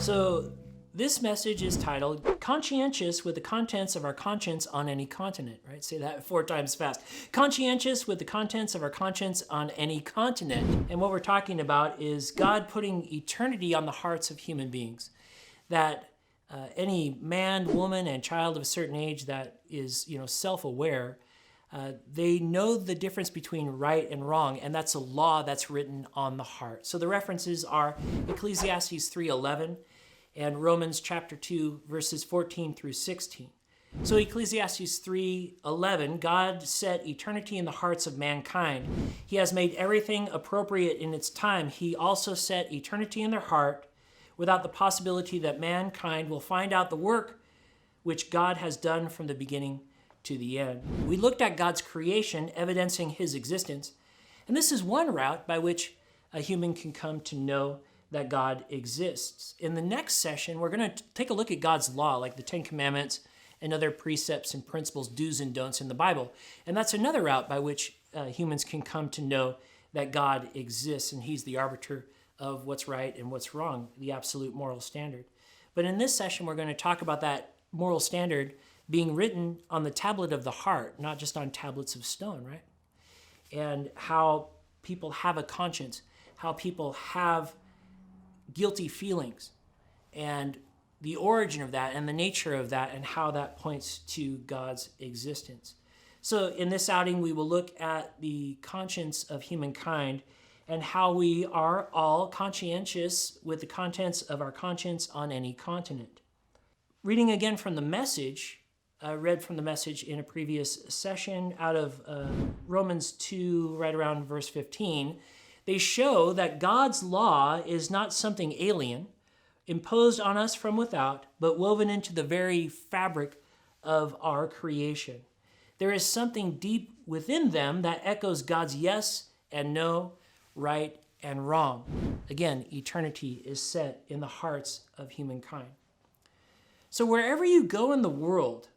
So this message is titled Conscientious with the Contents of Our Conscience on Any Continent, right? Say that 4 times fast. Conscientious with the contents of our conscience on any continent. And what we're talking about is God putting eternity on the hearts of human beings. That any man, woman, and child of a certain age that is, self-aware, they know the difference between right and wrong, and that's a law that's written on the heart. So the references are Ecclesiastes 3:11 and Romans chapter 2, verses 14 through 16. So Ecclesiastes 3:11, God set eternity in the hearts of mankind. He has made everything appropriate in its time. He also set eternity in their heart without the possibility that mankind will find out the work which God has done from the beginning to the end. We looked at God's creation, evidencing his existence, and this is one route by which a human can come to know that God exists. In the next session, we're going to take a look at God's law, like the 10 Commandments and other precepts and principles, do's and don'ts in the Bible. And that's another route by which humans can come to know that God exists, and he's the arbiter of what's right and what's wrong, the absolute moral standard. But in this session, we're going to talk about that moral standard being written on the tablet of the heart, not just on tablets of stone, right? And how people have a conscience, how people have guilty feelings, and the origin of that and the nature of that, and how that points to God's existence. So in this outing, we will look at the conscience of humankind and how we are all conscientious with the contents of our conscience on any continent. Reading again from the Message, I read from the Message in a previous session out of Romans 2, right around verse 15. They show that God's law is not something alien, imposed on us from without, but woven into the very fabric of our creation. There is something deep within them that echoes God's yes and no, right and wrong. Again, eternity is set in the hearts of humankind. So wherever you go in the world,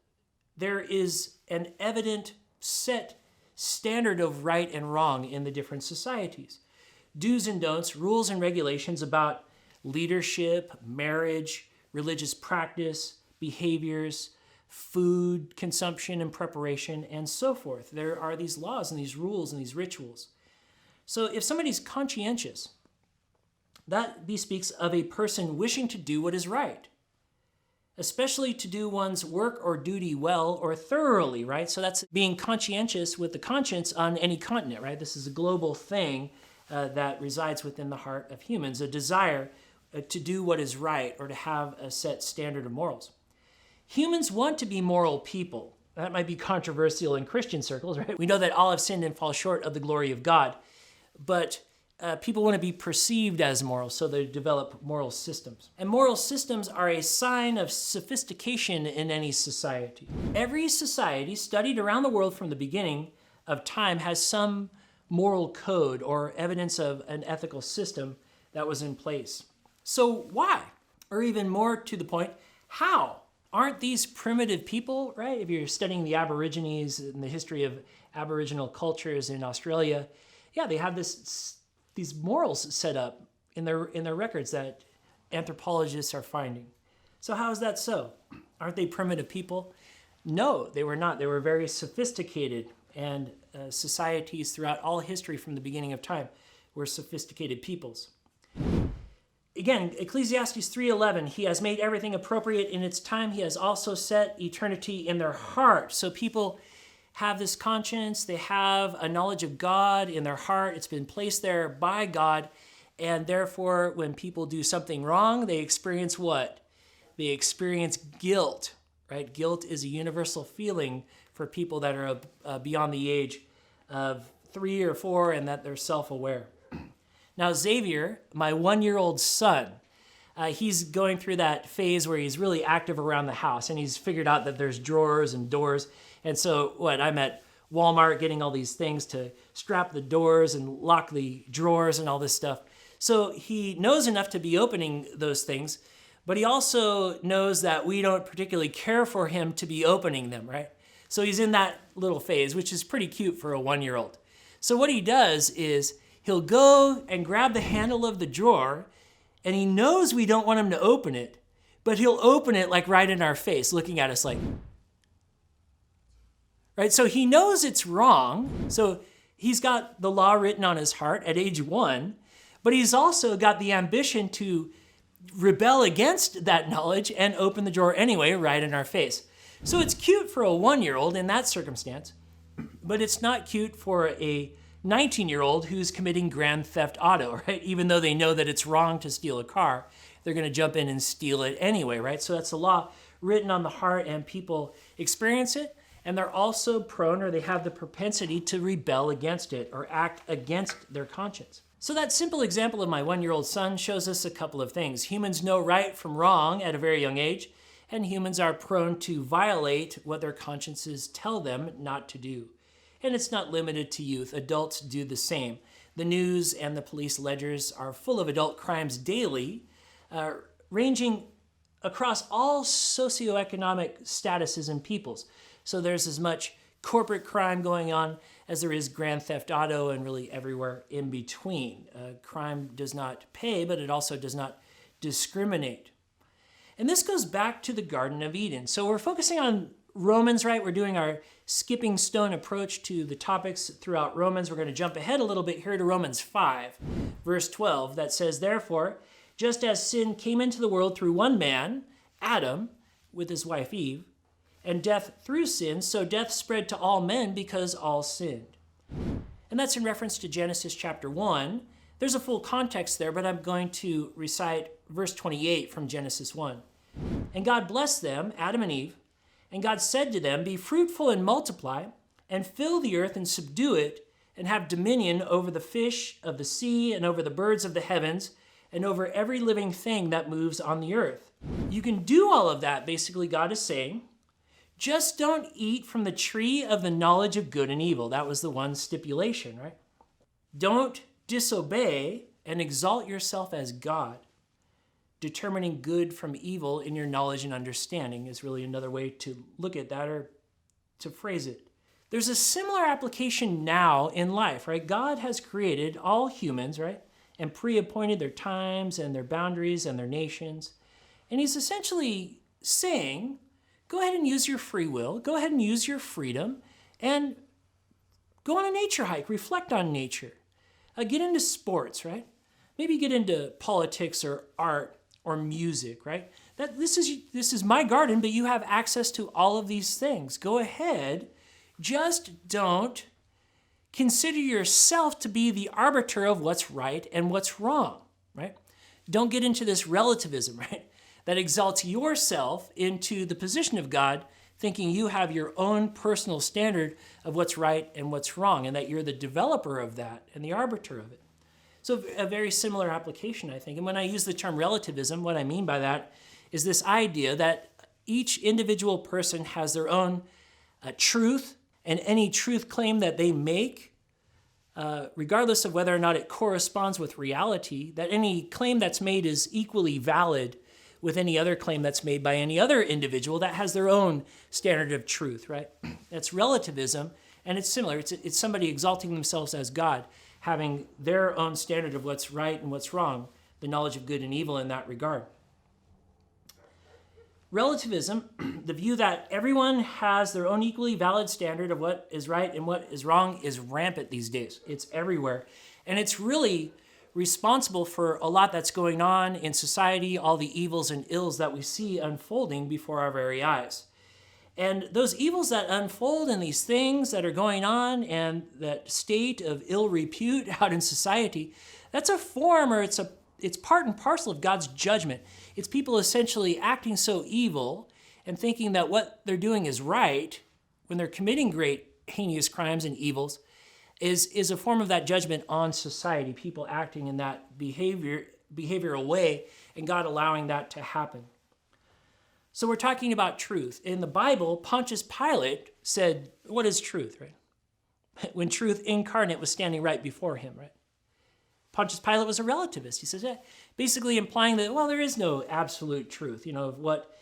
there is an evident set standard of right and wrong in the different societies. Do's and don'ts, rules and regulations about leadership, marriage, religious practice, behaviors, food consumption and preparation, and so forth. There are these laws and these rules and these rituals. So if somebody's conscientious, that bespeaks of a person wishing to do what is right, especially to do one's work or duty well or thoroughly, right? So that's being conscientious with the conscience on any continent, right? This is a global thing that resides within the heart of humans, a desire to do what is right or to have a set standard of morals. Humans want to be moral people. That might be controversial in Christian circles, right? We know that all have sinned and fall short of the glory of God, but people want to be perceived as moral, so they develop moral systems. And moral systems are a sign of sophistication in any society. Every society studied around the world from the beginning of time has some moral code or evidence of an ethical system that was in place. So why? Or even more to the point, how? Aren't these primitive people, right? If you're studying the Aborigines and the history of Aboriginal cultures in Australia, yeah, they have these morals set up in their records that anthropologists are finding. So how is that so? Aren't they primitive people? No, they were not. They were very sophisticated, and societies throughout all history from the beginning of time were sophisticated peoples. Again, Ecclesiastes 3:11, he has made everything appropriate in its time. He has also set eternity in their heart. So people have this conscience, they have a knowledge of God in their heart. It's been placed there by God, and therefore when people do something wrong, they experience what? They experience guilt, right? Guilt is a universal feeling for people that are beyond the age of 3 or 4 and that they're self-aware. Now, Xavier, my 1-year-old son, he's going through that phase where he's really active around the house, and he's figured out that there's drawers and doors. And so I'm at Walmart getting all these things to strap the doors and lock the drawers and all this stuff. So he knows enough to be opening those things, but he also knows that we don't particularly care for him to be opening them, right? So he's in that little phase, which is pretty cute for a 1-year-old. So what he does is he'll go and grab the handle of the drawer And he knows we don't want him to open it, but he'll open it like right in our face, looking at us like, right? So he knows it's wrong. So he's got the law written on his heart at age 1, but he's also got the ambition to rebel against that knowledge and open the drawer anyway, right in our face. So it's cute for a 1-year-old in that circumstance, but it's not cute for a 19-year-old who's committing grand theft auto, right? Even though they know that it's wrong to steal a car, they're going to jump in and steal it anyway, right? So that's a law written on the heart, and people experience it, and they're also prone, or they have the propensity to rebel against it or act against their conscience. So that simple example of my 1-year-old son shows us a couple of things. Humans know right from wrong at a very young age, and humans are prone to violate what their consciences tell them not to do. And it's not limited to youth. Adults do the same. The news and the police ledgers are full of adult crimes daily, ranging across all socioeconomic statuses and peoples. So there's as much corporate crime going on as there is grand theft auto, and really everywhere in between. Crime does not pay, but it also does not discriminate. And this goes back to the Garden of Eden. So we're focusing on Romans, right? We're doing our skipping stone approach to the topics throughout Romans. We're going to jump ahead a little bit here to Romans 5, verse 12, that says, "Therefore, just as sin came into the world through one man, Adam, with his wife Eve, and death through sin, so death spread to all men because all sinned." And that's in reference to Genesis chapter 1. There's a full context there, but I'm going to recite verse 28 from Genesis 1. "And God blessed them, Adam and Eve, and God said to them, 'Be fruitful and multiply, and fill the earth and subdue it, and have dominion over the fish of the sea, and over the birds of the heavens, and over every living thing that moves on the earth.'" You can do all of that, basically, God is saying. Just don't eat from the tree of the knowledge of good and evil. That was the one stipulation, right? Don't disobey and exalt yourself as God. Determining good from evil in your knowledge and understanding is really another way to look at that, or to phrase it. There's a similar application now in life, right? God has created all humans, right? And pre-appointed their times and their boundaries and their nations. And he's essentially saying, go ahead and use your free will, go ahead and use your freedom, and go on a nature hike, reflect on nature. Get into sports, right? Maybe get into politics or art or music, right? This is my garden, but you have access to all of these things. Go ahead. Just don't consider yourself to be the arbiter of what's right and what's wrong, right? Don't get into this relativism, right? That exalts yourself into the position of God, thinking you have your own personal standard of what's right and what's wrong, and that you're the developer of that and the arbiter of it. So a very similar application, I think. And when I use the term relativism, what I mean by that is this idea that each individual person has their own truth, and any truth claim that they make, regardless of whether or not it corresponds with reality, that any claim that's made is equally valid with any other claim that's made by any other individual that has their own standard of truth, right? That's relativism, and it's similar. It's somebody exalting themselves as God, having their own standard of what's right and what's wrong, the knowledge of good and evil in that regard. Relativism, the view that everyone has their own equally valid standard of what is right and what is wrong, is rampant these days. It's everywhere. And it's really responsible for a lot that's going on in society, all the evils and ills that we see unfolding before our very eyes. And those evils that unfold and these things that are going on and that state of ill repute out in society, that's a form, or it's part and parcel of God's judgment. It's people essentially acting so evil and thinking that what they're doing is right when they're committing great heinous crimes and evils is a form of that judgment on society, people acting in that behavioral way, and God allowing that to happen. So we're talking about truth. In the Bible, Pontius Pilate said, what is truth, right? When truth incarnate was standing right before him, right? Pontius Pilate was a relativist. He says, basically implying that, well, there is no absolute truth, of what,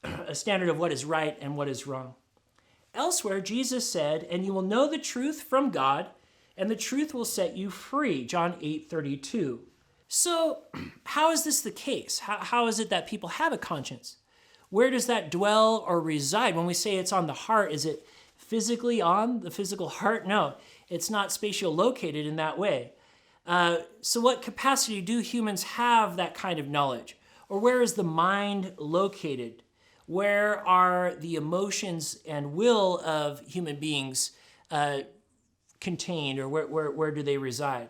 a standard of what is right and what is wrong. Elsewhere, Jesus said, "And you will know the truth from God, and the truth will set you free," John 8:32. So how is this the case? How is it that people have a conscience? Where does that dwell or reside? When we say it's on the heart, is it physically on the physical heart? No, it's not spatial located in that way. So what capacity do humans have that kind of knowledge? Or where is the mind located? Where are the emotions and will of human beings contained, or where do they reside?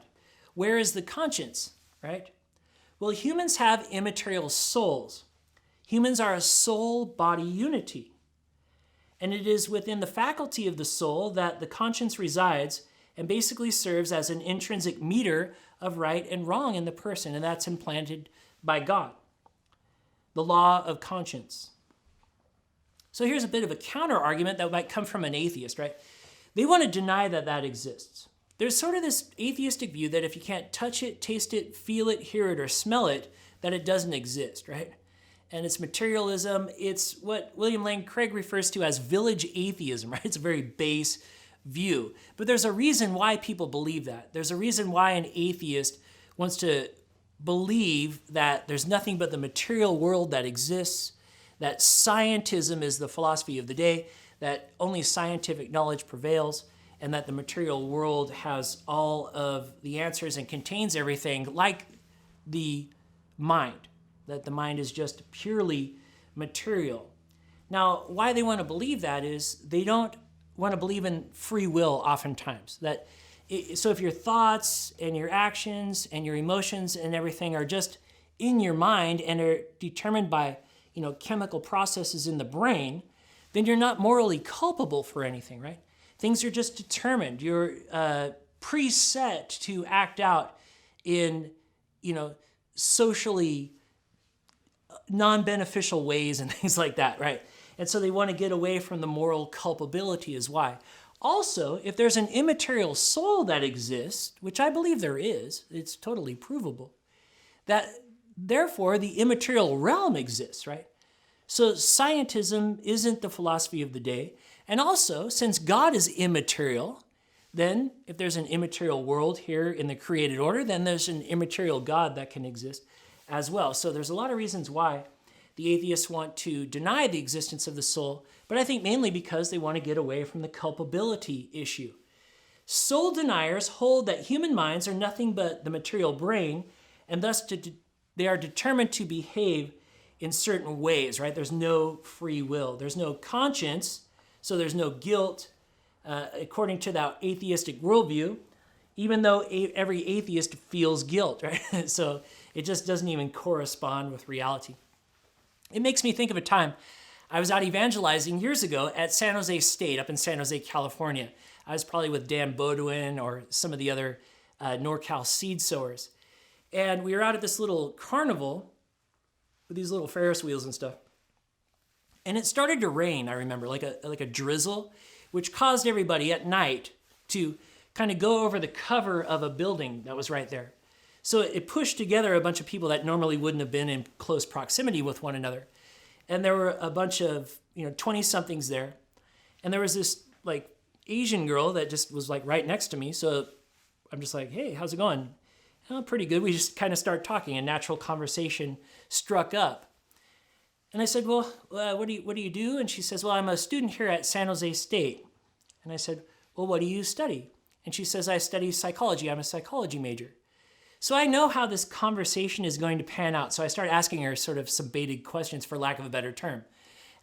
Where is the conscience, right? Well, humans have immaterial souls. Humans are a soul-body unity. And it is within the faculty of the soul that the conscience resides and basically serves as an intrinsic meter of right and wrong in the person, and that's implanted by God. The law of conscience. So here's a bit of a counter-argument that might come from an atheist, right? They want to deny that that exists. There's sort of this atheistic view that if you can't touch it, taste it, feel it, hear it, or smell it, that it doesn't exist, right? And it's materialism. It's what William Lane Craig refers to as village atheism, right? It's a very base view. But there's a reason why people believe that. There's a reason why an atheist wants to believe that there's nothing but the material world that exists, that scientism is the philosophy of the day, that only scientific knowledge prevails, and that the material world has all of the answers and contains everything like the mind, that the mind is just purely material. Now, why they want to believe that is they don't want to believe in free will oftentimes. So if your thoughts and your actions and your emotions and everything are just in your mind and are determined by chemical processes in the brain, then you're not morally culpable for anything, right? Things are just determined. You're preset to act out in, socially non-beneficial ways and things like that, right? And so they want to get away from the moral culpability is why. Also, if there's an immaterial soul that exists, which I believe there is, it's totally provable, that therefore the immaterial realm exists, right? So scientism isn't the philosophy of the day. And also, since God is immaterial, then if there's an immaterial world here in the created order, then there's an immaterial God that can exist as well. So there's a lot of reasons why the atheists want to deny the existence of the soul, but I think mainly because they want to get away from the culpability issue. Soul deniers hold that human minds are nothing but the material brain, and thus they are determined to behave in certain ways, right? There's no free will. There's no conscience, so there's no guilt, according to that atheistic worldview, even though every atheist feels guilt, right? So it just doesn't even correspond with reality. It makes me think of a time I was out evangelizing years ago at San Jose State up in San Jose, California. I was probably with Dan Beaudoin or some of the other NorCal seed sowers. And we were out at this little carnival with these little Ferris wheels and stuff. And it started to rain, I remember, like a drizzle, which caused everybody at night to kind of go over the cover of a building that was right there. So it pushed together a bunch of people that normally wouldn't have been in close proximity with one another. And there were a bunch of 20-somethings there. And there was this Asian girl that just was right next to me. So I'm just like, hey, how's it going? Oh, pretty good. We just kind of start talking. A natural conversation struck up. And I said, well, what do you do? And she says, well, I'm a student here at San Jose State. And I said, well, what do you study? And she says, I study psychology. I'm a psychology major. So I know how this conversation is going to pan out. So I started asking her sort of some baited questions, for lack of a better term.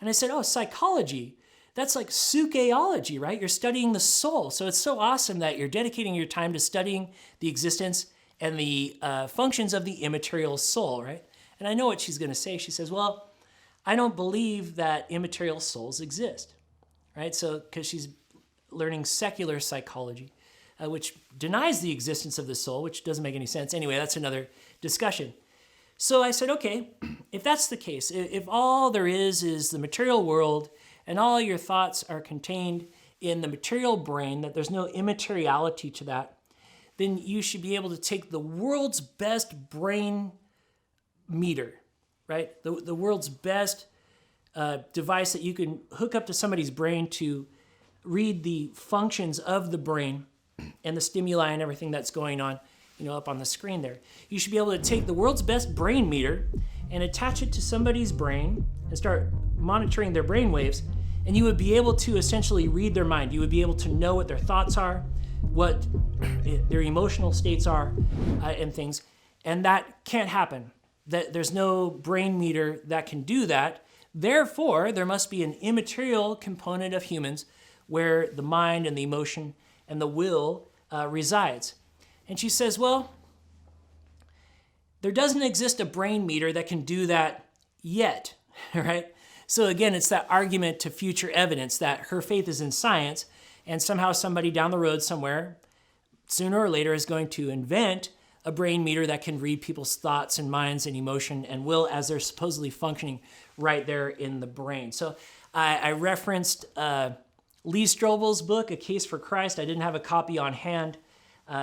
And I said, oh, psychology, that's like sukeology, right? You're studying the soul. So it's so awesome that you're dedicating your time to studying the existence and the functions of the immaterial soul, right? And I know what she's going to say. She says, well, I don't believe that immaterial souls exist, right? So because she's learning secular psychology, which denies the existence of the soul, which doesn't make any sense. Anyway, that's another discussion. So I said, okay, if that's the case, if all there is the material world and all your thoughts are contained in the material brain, that there's no immateriality to that, then you should be able to take the world's best brain meter, right? The world's best device that you can hook up to somebody's brain to read the functions of the brain and the stimuli and everything that's going on, up on the screen there. You should be able to take the world's best brain meter and attach it to somebody's brain and start monitoring their brain waves, and you would be able to essentially read their mind. You would be able to know what their thoughts are, what their emotional states are, and things. And that can't happen. There's no brain meter that can do that. Therefore, there must be an immaterial component of humans where the mind and the emotion and the will resides. And she says, well, there doesn't exist a brain meter that can do that yet, right? So again, it's that argument to future evidence that her faith is in science, and somehow somebody down the road somewhere, sooner or later, is going to invent a brain meter that can read people's thoughts and minds and emotion and will as they're supposedly functioning right there in the brain. So I referenced Lee Strobel's book, A Case for Christ. I didn't have a copy on hand.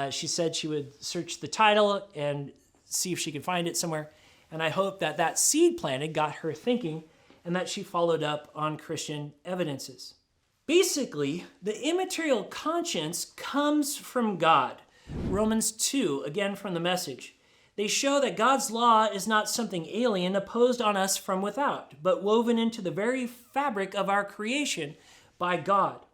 She said she would search the title and see if she could find it somewhere. And I hope that that seed planted got her thinking and that she followed up on Christian evidences. Basically, the immaterial conscience comes from God. Romans 2, again from the Message. They show that God's law is not something alien opposed on us from without, but woven into the very fabric of our creation by God.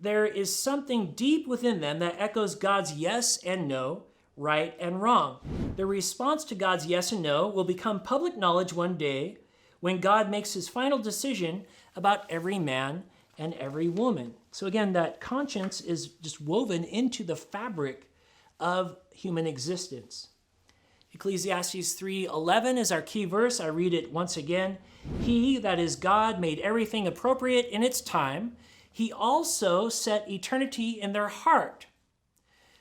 There is something deep within them that echoes God's yes and no, right and wrong. The response to God's yes and no will become public knowledge one day when God makes his final decision about every man and every woman. So again, that conscience is just woven into the fabric of human existence. Ecclesiastes 3:11 is our key verse. I read it once again. He, that is God, made everything appropriate in its time. He also set eternity in their heart.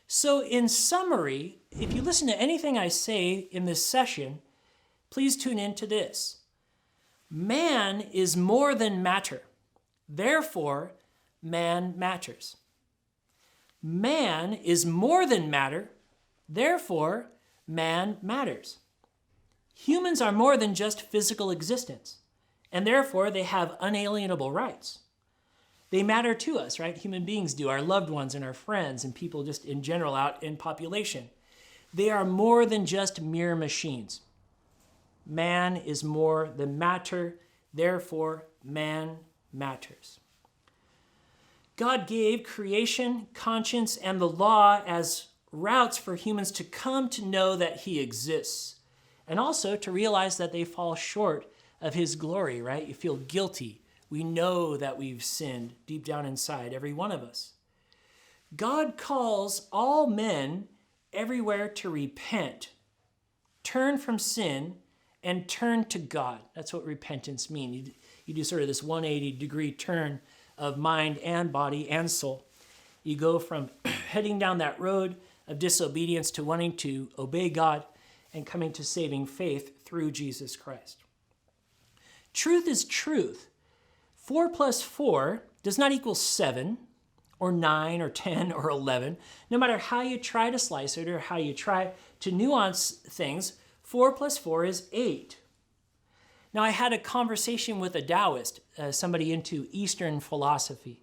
So in summary, if you listen to anything I say in this session, please tune into this. Man is more than matter. Therefore, man matters. Man is more than matter. Therefore, man matters. Humans are more than just physical existence, and therefore they have unalienable rights. They matter to us, right? Human beings do, our loved ones and our friends and people just in general out in population. They are more than just mere machines. Man is more than matter, therefore man matters. God gave creation, conscience, and the law as routes for humans to come to know that he exists, and also to realize that they fall short of his glory, right? You feel guilty. We know that we've sinned deep down inside, every one of us. God calls all men everywhere to repent, turn from sin, and turn to God. That's what repentance means. You do sort of this 180-degree turn of mind and body and soul. You go from heading down that road of disobedience to wanting to obey God and coming to saving faith through Jesus Christ. Truth is truth. 4 plus 4 does not equal 7 or 9 or 10 or 11. No matter how you try to slice it or how you try to nuance things, 4 plus 4 is 8. Now, I had a conversation with a Taoist, somebody into Eastern philosophy,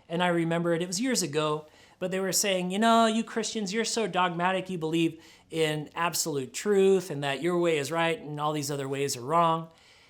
and I remember it was years ago, but they were saying, you Christians, you're so dogmatic, you believe in absolute truth and that your way is right and all these other ways are wrong.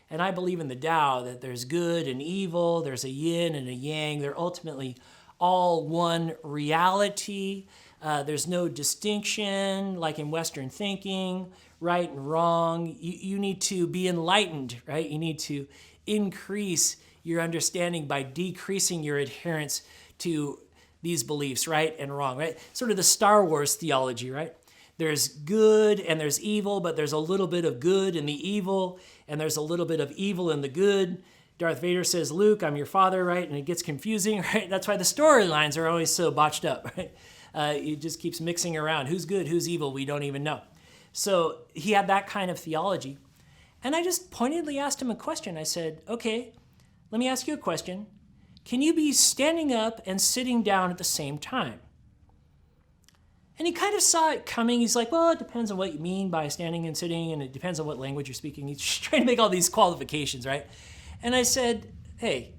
And I believe in the Tao, that there's good and evil, there's a yin and a yang, they're ultimately all one reality. There's no distinction like in Western thinking, right and wrong. You need to be enlightened, right? You need to increase your understanding by decreasing your adherence to these beliefs, right and wrong, right? Sort of the Star Wars theology, right? There's good and there's evil, but there's a little bit of good in the evil, and there's a little bit of evil in the good. Darth Vader says, Luke, I'm your father, right? And it gets confusing, right? That's why the storylines are always so botched up, right? It just keeps mixing around. Who's good, who's evil, we don't even know. So he had that kind of theology. And I just pointedly asked him a question. I said, okay, let me ask you a question. Can you be standing up and sitting down at the same time? And he kind of saw it coming. He's like, well, it depends on what you mean by standing and sitting, and it depends on what language you're speaking. He's just trying to make all these qualifications, right? And I said, hey,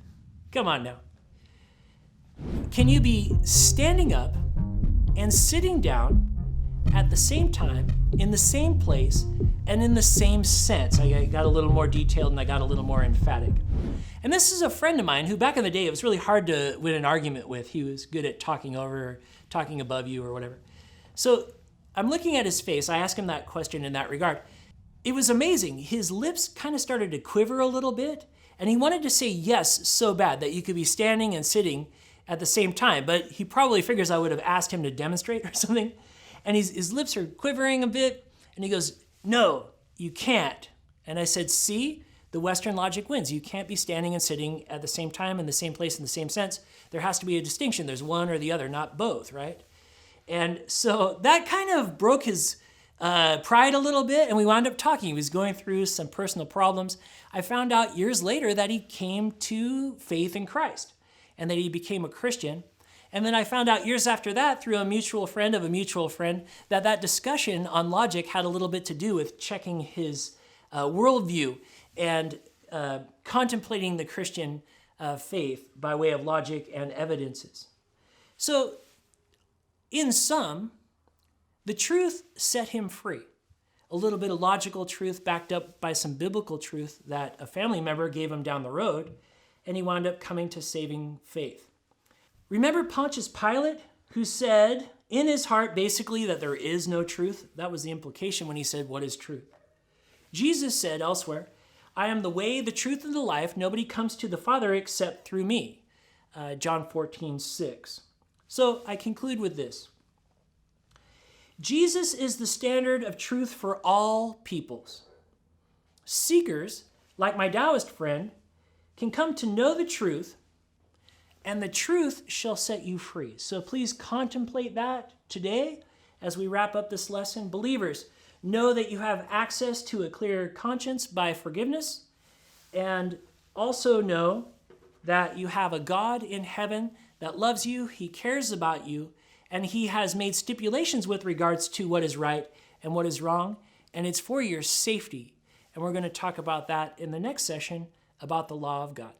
come on now. Can you be standing up and sitting down at the same time, in the same place, and in the same sense. I got a little more detailed and I got a little more emphatic. And this is a friend of mine who back in the day, it was really hard to win an argument with. He was good at talking over, talking above you or whatever. So I'm looking at his face. I asked him that question in that regard. It was amazing. His lips kind of started to quiver a little bit, and he wanted to say yes so bad that you could be standing and sitting at the same time, but he probably figures I would have asked him to demonstrate or something. And his lips are quivering a bit, and he goes, "No, you can't." And I said, "See, the Western logic wins. You can't be standing and sitting at the same time in the same place in the same sense. There has to be a distinction. There's one or the other, not both, right?" And so that kind of broke his pride a little bit, and we wound up talking. He was going through some personal problems. I found out years later that he came to faith in Christ and that he became a Christian. And then I found out years after that, through a mutual friend of a mutual friend, that that discussion on logic had a little bit to do with checking his worldview and contemplating the Christian faith by way of logic and evidences. So, in sum, the truth set him free. A little bit of logical truth backed up by some biblical truth that a family member gave him down the road, and he wound up coming to saving faith. Remember Pontius Pilate, who said in his heart basically that there is no truth? That was the implication when he said, "What is truth?" Jesus said elsewhere, "I am the way, the truth, and the life. Nobody comes to the Father except through me." John 14:6. So I conclude with this. Jesus is the standard of truth for all peoples. Seekers, like my Taoist friend, can come to know the truth, and the truth shall set you free. So please contemplate that today as we wrap up this lesson. Believers, know that you have access to a clear conscience by forgiveness, and also know that you have a God in heaven that loves you, he cares about you, and he has made stipulations with regards to what is right and what is wrong, and it's for your safety. And we're going to talk about that in the next session about the law of God.